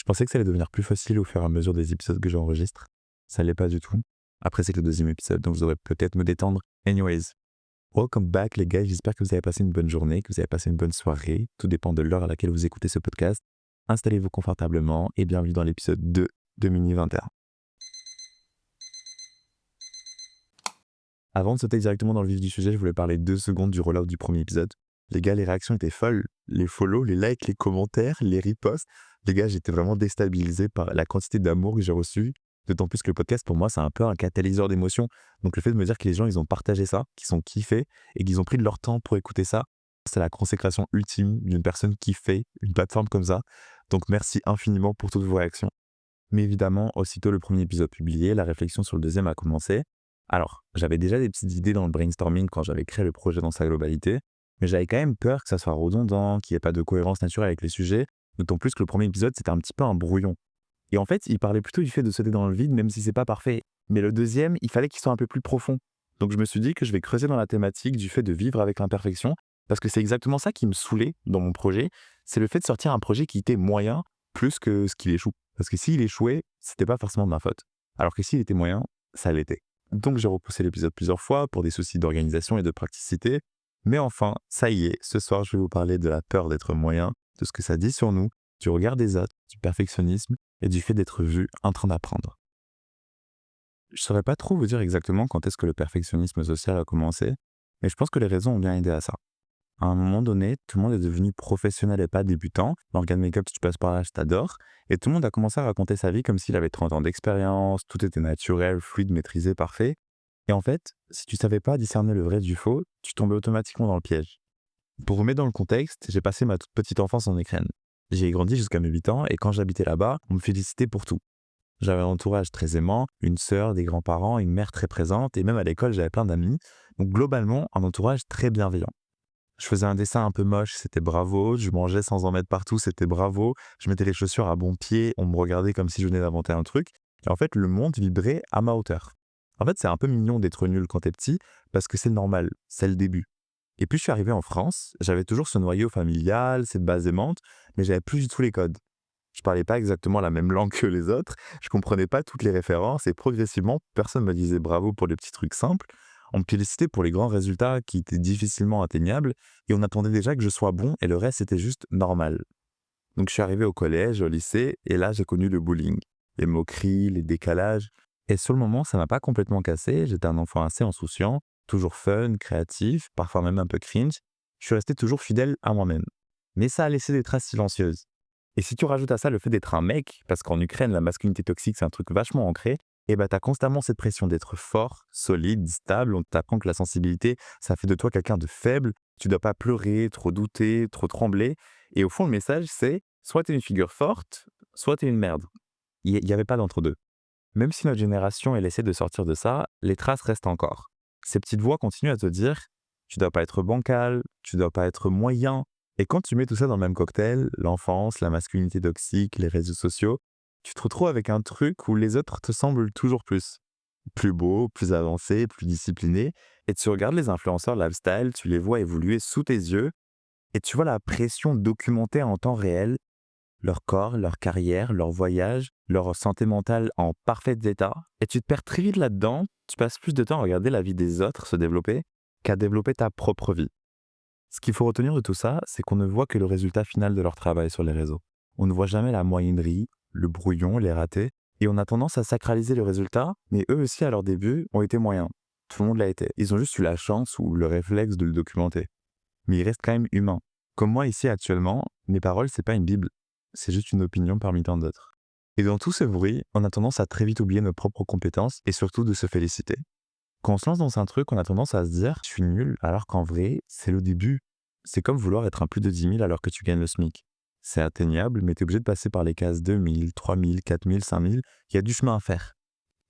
pensais que ça allait devenir plus facile au fur et à mesure des épisodes que j'enregistre. Ça l'est pas du tout. Après, c'est que le deuxième épisode, donc je devrais peut-être me détendre. Anyways, welcome back les gars, j'espère que vous avez passé une bonne journée, que vous avez passé une bonne soirée. Tout dépend de l'heure à laquelle vous écoutez ce podcast. Installez-vous confortablement et bienvenue dans l'épisode 2 de Mini 21. Avant de sauter directement dans le vif du sujet, je voulais parler 2 secondes du rollout du premier épisode. Les gars, les réactions étaient folles. Les follow, les likes, les commentaires, les reposts. Les gars, j'étais vraiment déstabilisé par la quantité d'amour que j'ai reçu. D'autant plus que le podcast, pour moi, c'est un peu un catalyseur d'émotions. Donc le fait de me dire que les gens, ils ont partagé ça, qu'ils sont kiffés et qu'ils ont pris de leur temps pour écouter ça, c'est la consécration ultime d'une personne qui fait une plateforme comme ça. Donc merci infiniment pour toutes vos réactions. Mais évidemment, aussitôt le premier épisode publié, la réflexion sur le deuxième a commencé. Alors, j'avais déjà des petites idées dans le brainstorming quand j'avais créé le projet dans sa globalité, mais j'avais quand même peur que ça soit redondant, qu'il n'y ait pas de cohérence naturelle avec les sujets, d'autant plus que le premier épisode, c'était un petit peu un brouillon. Et en fait, il parlait plutôt du fait de sauter dans le vide, même si c'est pas parfait. Mais le deuxième, il fallait qu'il soit un peu plus profond. Donc je me suis dit que je vais creuser dans la thématique du fait de vivre avec l'imperfection, parce que c'est exactement ça qui me saoulait dans mon projet, c'est le fait de sortir un projet qui était moyen, plus que ce qu'il échoue. Parce que s'il échouait, c'était pas forcément de ma faute. Alors que s'il était moyen, ça l'était. Donc j'ai repoussé l'épisode plusieurs fois pour des soucis d'organisation et de praticité. Mais enfin, ça y est, ce soir je vais vous parler de la peur d'être moyen, de ce que ça dit sur nous, du regard des autres, du perfectionnisme et du fait d'être vu en train d'apprendre. Je saurais pas trop vous dire exactement quand est-ce que le perfectionnisme social a commencé, mais je pense que les raisons ont bien aidé à ça. À un moment donné, tout le monde est devenu professionnel et pas débutant. L'organe make-up, si tu passes par là, je t'adore. Et tout le monde a commencé à raconter sa vie comme s'il avait 30 ans d'expérience, tout était naturel, fluide, maîtrisé, parfait. Et en fait, si tu savais pas discerner le vrai du faux, tu tombais automatiquement dans le piège. Pour vous mettre dans le contexte, j'ai passé ma toute petite enfance en Ukraine. J'ai grandi jusqu'à mes 8 ans et quand j'habitais là-bas, on me félicitait pour tout. J'avais un entourage très aimant, une sœur, des grands-parents, une mère très présente et même à l'école, j'avais plein d'amis. Donc globalement, un entourage très bienveillant. Je faisais un dessin un peu moche, c'était bravo. Je mangeais sans en mettre partout, c'était bravo. Je mettais les chaussures à bon pied, on me regardait comme si je venais d'inventer un truc. Et en fait, le monde vibrait à ma hauteur. En fait, c'est un peu mignon d'être nul quand t'es petit, parce que c'est normal, c'est le début. Et puis je suis arrivé en France, j'avais toujours ce noyau familial, cette base aimante, mais j'avais plus du tout les codes. Je parlais pas exactement la même langue que les autres, je comprenais pas toutes les références et progressivement, personne me disait bravo pour les petits trucs simples. On me félicitait pour les grands résultats qui étaient difficilement atteignables et on attendait déjà que je sois bon et le reste était juste normal. Donc je suis arrivé au collège, au lycée et là j'ai connu le bullying, les moqueries, les décalages. Et sur le moment, ça m'a pas complètement cassé, j'étais un enfant assez insouciant, toujours fun, créatif, parfois même un peu cringe. Je suis resté toujours fidèle à moi-même. Mais ça a laissé des traces silencieuses. Et si tu rajoutes à ça le fait d'être un mec, parce qu'en Ukraine, la masculinité toxique, c'est un truc vachement ancré, et bah t'as constamment cette pression d'être fort, solide, stable. On t'apprend que la sensibilité, ça fait de toi quelqu'un de faible. Tu dois pas pleurer, trop douter, trop trembler. Et au fond, le message, c'est soit t'es une figure forte, soit t'es une merde. Il y avait pas d'entre-deux. Même si notre génération, elle essaie de sortir de ça, les traces restent encore. Ces petites voix continuent à te dire tu dois pas être bancal, tu dois pas être moyen. Et quand tu mets tout ça dans le même cocktail, l'enfance, la masculinité toxique, les réseaux sociaux, tu te retrouves avec un truc où les autres te semblent toujours plus beaux, plus avancés, plus disciplinés. Et tu regardes les influenceurs lifestyle, tu les vois évoluer sous tes yeux et tu vois la pression documentée en temps réel, leur corps, leur carrière, leur voyage, leur santé mentale en parfait état. Et tu te perds très vite là-dedans, tu passes plus de temps à regarder la vie des autres se développer qu'à développer ta propre vie. Ce qu'il faut retenir de tout ça, c'est qu'on ne voit que le résultat final de leur travail sur les réseaux. On ne voit jamais la moyennerie, le brouillon, les ratés, et on a tendance à sacraliser le résultat, mais eux aussi à leur début ont été moyens. Tout le monde l'a été. Ils ont juste eu la chance ou le réflexe de le documenter. Mais ils restent quand même humains. Comme moi ici actuellement, mes paroles, c'est pas une bible. C'est juste une opinion parmi tant d'autres. Et dans tout ce bruit, on a tendance à très vite oublier nos propres compétences et surtout de se féliciter. Quand on se lance dans un truc, on a tendance à se dire «je suis nul», alors qu'en vrai, c'est le début. C'est comme vouloir être un plus de 10 000 alors que tu gagnes le SMIC. C'est atteignable, mais tu es obligé de passer par les cases 2 000, 3 000, 4 000, 5 000. Il y a du chemin à faire.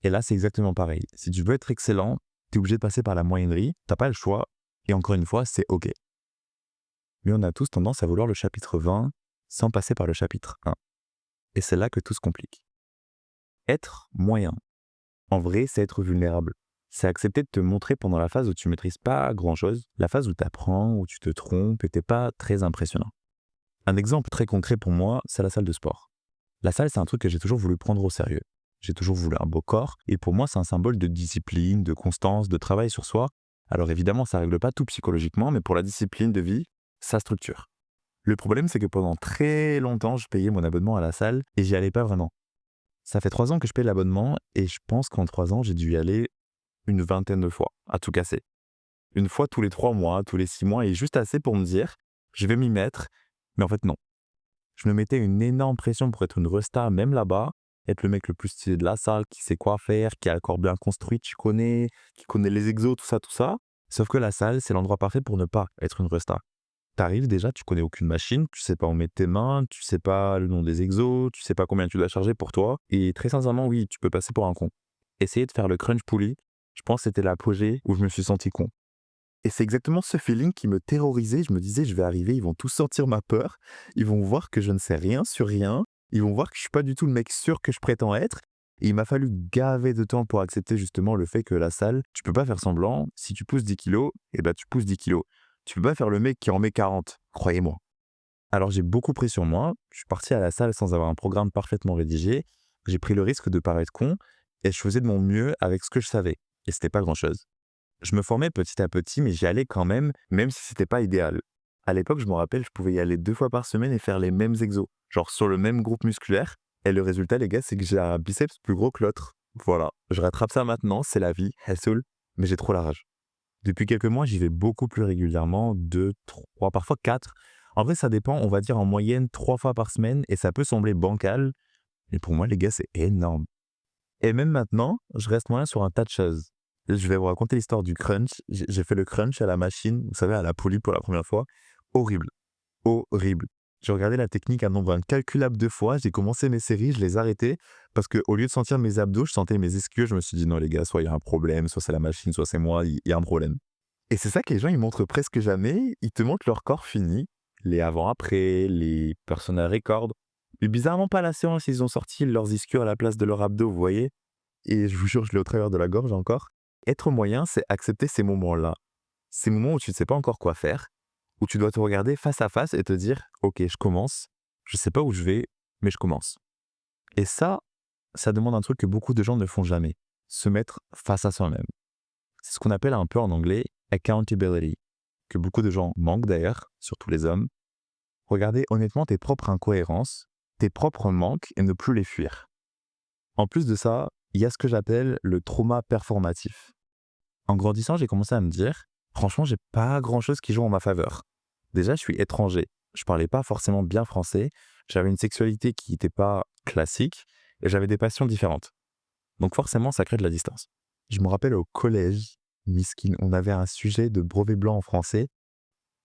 Et là, c'est exactement pareil. Si tu veux être excellent, tu es obligé de passer par la moyennerie, t'as pas le choix, et encore une fois, c'est OK. Mais on a tous tendance à vouloir le chapitre 20 sans passer par le chapitre 1. Et c'est là que tout se complique. Être moyen. En vrai, c'est être vulnérable. C'est accepter de te montrer pendant la phase où tu maîtrises pas grand-chose, la phase où tu apprends, où tu te trompes et t'es pas très impressionnant. Un exemple très concret pour moi, c'est la salle de sport. La salle, c'est un truc que j'ai toujours voulu prendre au sérieux. J'ai toujours voulu un beau corps et pour moi, c'est un symbole de discipline, de constance, de travail sur soi. Alors évidemment, ça règle pas tout psychologiquement, mais pour la discipline de vie, ça structure. Le problème, c'est que pendant très longtemps, je payais mon abonnement à la salle et j'y allais pas vraiment. Ça fait 3 ans que je paye l'abonnement et je pense qu'en 3 ans, j'ai dû y aller une vingtaine de fois, à tout casser. Une fois tous les 3 mois, tous les 6 mois et juste assez pour me dire: «Je vais m'y mettre», mais en fait non. Je me mettais une énorme pression pour être une resta même là-bas, être le mec le plus stylé de la salle, qui sait quoi faire, qui a le corps bien construit, tu connais, qui connaît les exos, tout ça, tout ça. Sauf que la salle, c'est l'endroit parfait pour ne pas être une resta. T'arrives déjà, tu connais aucune machine, tu sais pas où mettre tes mains, tu sais pas le nom des exos, tu sais pas combien tu dois charger pour toi. Et très sincèrement, oui, tu peux passer pour un con. Essayer de faire le crunch pulley, je pense que c'était l'apogée où je me suis senti con. Et c'est exactement ce feeling qui me terrorisait. Je me disais: «Je vais arriver, ils vont tous sentir ma peur. Ils vont voir que je ne sais rien sur rien. Ils vont voir que je suis pas du tout le mec sûr que je prétends être». Et il m'a fallu gaver de temps pour accepter justement le fait que la salle, tu peux pas faire semblant. Si tu pousses 10 kilos, et ben tu pousses 10 kilos. Tu peux pas faire le mec qui en met 40, croyez-moi. Alors j'ai beaucoup pris sur moi. Je suis parti à la salle sans avoir un programme parfaitement rédigé. J'ai pris le risque de paraître con et je faisais de mon mieux avec ce que je savais. Et c'était pas grand-chose. Je me formais petit à petit, mais j'y allais quand même si c'était pas idéal. À l'époque, je me rappelle, je pouvais y aller 2 fois par semaine et faire les mêmes exos, genre sur le même groupe musculaire. Et le résultat, les gars, c'est que j'ai un biceps plus gros que l'autre. Voilà, je rattrape ça maintenant, c'est la vie, elle saoule, mais j'ai trop la rage. Depuis quelques mois, j'y vais beaucoup plus régulièrement, 2, 3, parfois 4. En vrai, ça dépend, on va dire en moyenne 3 fois par semaine et ça peut sembler bancal, mais pour moi, les gars, c'est énorme. Et même maintenant, je reste moyen sur un tas de choses. Je vais vous raconter l'histoire du crunch. J'ai fait le crunch à la machine, vous savez, à la poulie pour la première fois. Horrible, horrible. J'ai regardé la technique un nombre incalculable de fois, j'ai commencé mes séries, je les arrêtais parce qu'au lieu de sentir mes abdos, je sentais mes ischios. Je me suis dit: «Non les gars, soit il y a un problème, soit c'est la machine, soit c'est moi, il y a un problème». Et c'est ça que les gens, ils montrent presque jamais. Ils te montrent leur corps fini, les avant-après, les personal records. Mais bizarrement pas la séance, ils ont sorti leurs ischios à la place de leurs abdos, vous voyez? Et je vous jure, je l'ai au travers de la gorge encore. Être moyen, c'est accepter ces moments-là. Ces moments où tu ne sais pas encore quoi faire, où tu dois te regarder face à face et te dire: «OK, je commence. Je sais pas où je vais, mais je commence». Et ça demande un truc que beaucoup de gens ne font jamais, se mettre face à soi-même. C'est ce qu'on appelle un peu en anglais accountability, que beaucoup de gens manquent d'ailleurs, surtout les hommes. Regarder honnêtement tes propres incohérences, tes propres manques et ne plus les fuir. En plus de ça, il y a ce que j'appelle le trauma performatif. En grandissant, j'ai commencé à me dire: «Franchement, j'ai pas grand-chose qui joue en ma faveur». Déjà, je suis étranger. Je parlais pas forcément bien français. J'avais une sexualité qui n'était pas classique et j'avais des passions différentes. Donc forcément, ça crée de la distance. Je me rappelle au collège, miskin, on avait un sujet de brevet blanc en français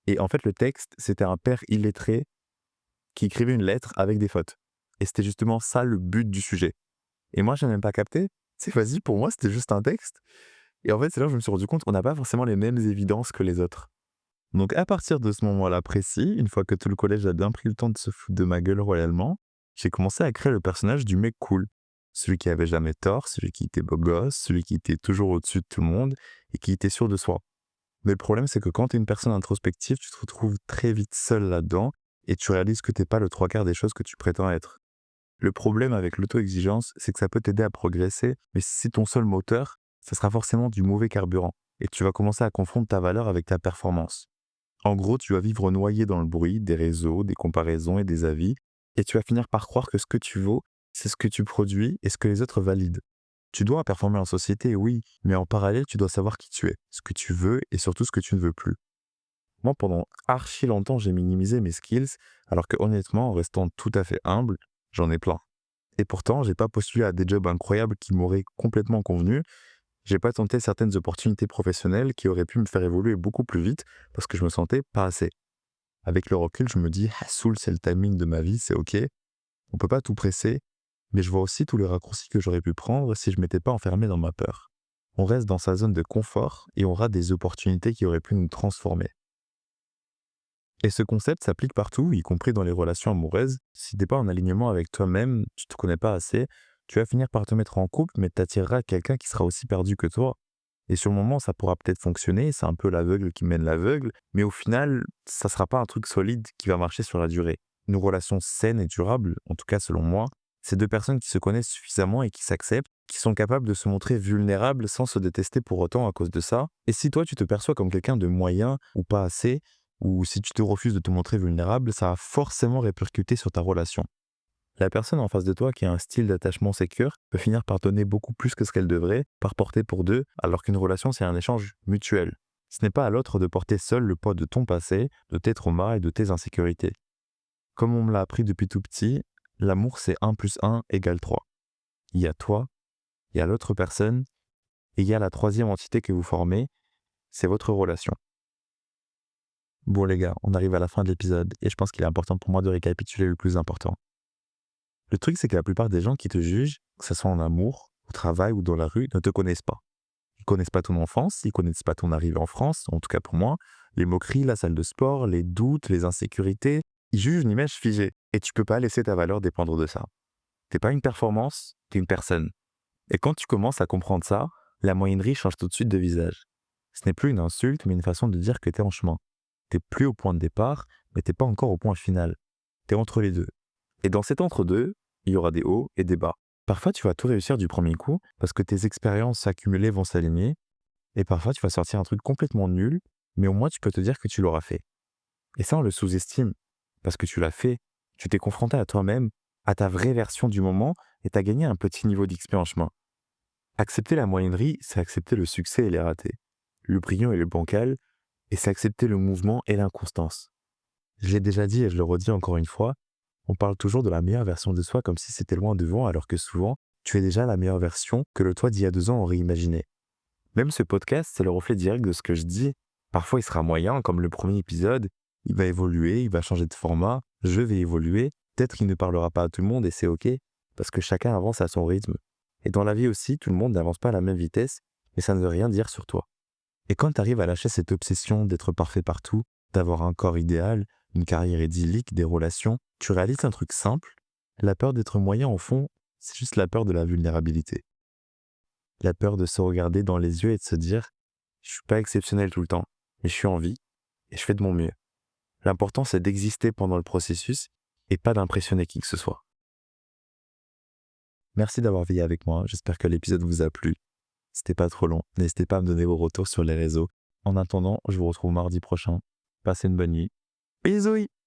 et en fait, le texte, c'était un père illettré qui écrivait une lettre avec des fautes et c'était justement ça le but du sujet. Et moi, j'ai même pas capté. C'est vas-y, pour moi, c'était juste un texte. Et en fait, c'est là que je me suis rendu compte qu'on n'a pas forcément les mêmes évidences que les autres. Donc, à partir de ce moment-là précis, une fois que tout le collège a bien pris le temps de se foutre de ma gueule royalement, j'ai commencé à créer le personnage du mec cool. Celui qui avait jamais tort, celui qui était beau gosse, celui qui était toujours au-dessus de tout le monde et qui était sûr de soi. Mais le problème, c'est que quand tu es une personne introspective, tu te retrouves très vite seul là-dedans et tu réalises que t'es pas le trois quarts des choses que tu prétends être. Le problème avec l'auto-exigence, c'est que ça peut t'aider à progresser, mais si c'est ton seul moteur, ça sera forcément du mauvais carburant et tu vas commencer à confondre ta valeur avec ta performance. En gros, tu vas vivre noyé dans le bruit des réseaux, des comparaisons et des avis, et tu vas finir par croire que ce que tu vaux, c'est ce que tu produis et ce que les autres valident. Tu dois performer en société, oui, mais en parallèle, tu dois savoir qui tu es, ce que tu veux et surtout ce que tu ne veux plus. Moi, pendant archi longtemps, j'ai minimisé mes skills, alors que honnêtement, en restant tout à fait humble, j'en ai plein. Et pourtant, j'ai pas postulé à des jobs incroyables qui m'auraient complètement convenu. J'ai pas tenté certaines opportunités professionnelles qui auraient pu me faire évoluer beaucoup plus vite parce que je me sentais pas assez. Avec le recul, je me dis: «Ah soul, c'est le timing de ma vie, c'est OK. On peut pas tout presser», mais je vois aussi tous les raccourcis que j'aurais pu prendre si je m'étais pas enfermé dans ma peur. On reste dans sa zone de confort et on rate des opportunités qui auraient pu nous transformer. Et ce concept s'applique partout, y compris dans les relations amoureuses. Si t'es pas en alignement avec toi-même, tu te connais pas assez, tu vas finir par te mettre en couple, mais t'attireras quelqu'un qui sera aussi perdu que toi. Et sur le moment, ça pourra peut-être fonctionner, c'est un peu l'aveugle qui mène l'aveugle, mais au final, ça sera pas un truc solide qui va marcher sur la durée. Une relation saine et durable, en tout cas selon moi, C'est deux personnes qui se connaissent suffisamment et qui s'acceptent, qui sont capables de se montrer vulnérables sans se détester pour autant à cause de ça. Et si toi, tu te perçois comme quelqu'un de moyen ou pas assez, ou si tu te refuses de te montrer vulnérable, ça va forcément répercuter sur ta relation. La personne en face de toi qui a un style d'attachement sécure peut finir par donner beaucoup plus que ce qu'elle devrait, par porter pour deux, alors qu'une relation, c'est un échange mutuel. Ce n'est pas à l'autre de porter seul le poids de ton passé, de tes traumas et de tes insécurités. Comme on me l'a appris depuis tout petit, l'amour c'est 1 plus 1 égale 3. Il y a toi, il y a l'autre personne, et il y a la troisième entité que vous formez, c'est votre relation. Bon les gars, on arrive à la fin de l'épisode, et je pense qu'il est important pour moi de récapituler le plus important. Le truc c'est que la plupart des gens qui te jugent, que ce soit en amour, au travail ou dans la rue, ne te connaissent pas. Ils connaissent pas ton enfance, ils connaissent pas ton arrivée en France, en tout cas pour moi, les moqueries, la salle de sport, les doutes, les insécurités. Ils jugent une image figée, et tu peux pas laisser ta valeur dépendre de ça. T'es pas une performance, t'es une personne. Et quand tu commences à comprendre ça, la moyennerie change tout de suite de visage. Ce n'est plus une insulte, mais une façon de dire que t'es en chemin. T'es plus au point de départ, mais t'es pas encore au point final. T'es entre les deux. Et dans cet entre-deux, il y aura des hauts et des bas. Parfois, tu vas tout réussir du premier coup, parce que tes expériences accumulées vont s'aligner, et parfois, tu vas sortir un truc complètement nul, mais au moins, tu peux te dire que tu l'auras fait. Et ça, on le sous-estime, parce que tu l'as fait, tu t'es confronté à toi-même, à ta vraie version du moment, et t'as gagné un petit niveau d'XP en chemin. Accepter la moyennerie, c'est accepter le succès et les ratés, le brillant et le bancal, et c'est accepter le mouvement et l'inconstance. Je l'ai déjà dit et je le redis encore une fois, on parle toujours de la meilleure version de soi comme si c'était loin devant, alors que souvent, tu es déjà la meilleure version que le toi d'il y a 2 ans aurait imaginé. Même ce podcast, c'est le reflet direct de ce que je dis. Parfois, il sera moyen, comme le premier épisode, il va évoluer, il va changer de format, je vais évoluer, peut-être qu'il ne parlera pas à tout le monde et c'est ok, parce que chacun avance à son rythme. Et dans la vie aussi, tout le monde n'avance pas à la même vitesse, mais ça ne veut rien dire sur toi. Et quand tu arrives à lâcher cette obsession d'être parfait partout, d'avoir un corps idéal, une carrière idyllique, des relations, tu réalises un truc simple. La peur d'être moyen, au fond, c'est juste la peur de la vulnérabilité. La peur de se regarder dans les yeux et de se dire « Je suis pas exceptionnel tout le temps, mais je suis en vie et je fais de mon mieux ». L'important, c'est d'exister pendant le processus et pas d'impressionner qui que ce soit. Merci d'avoir veillé avec moi, j'espère que l'épisode vous a plu. C'était pas trop long, n'hésitez pas à me donner vos retours sur les réseaux. En attendant, je vous retrouve mardi prochain. Passez une bonne nuit. Bisous!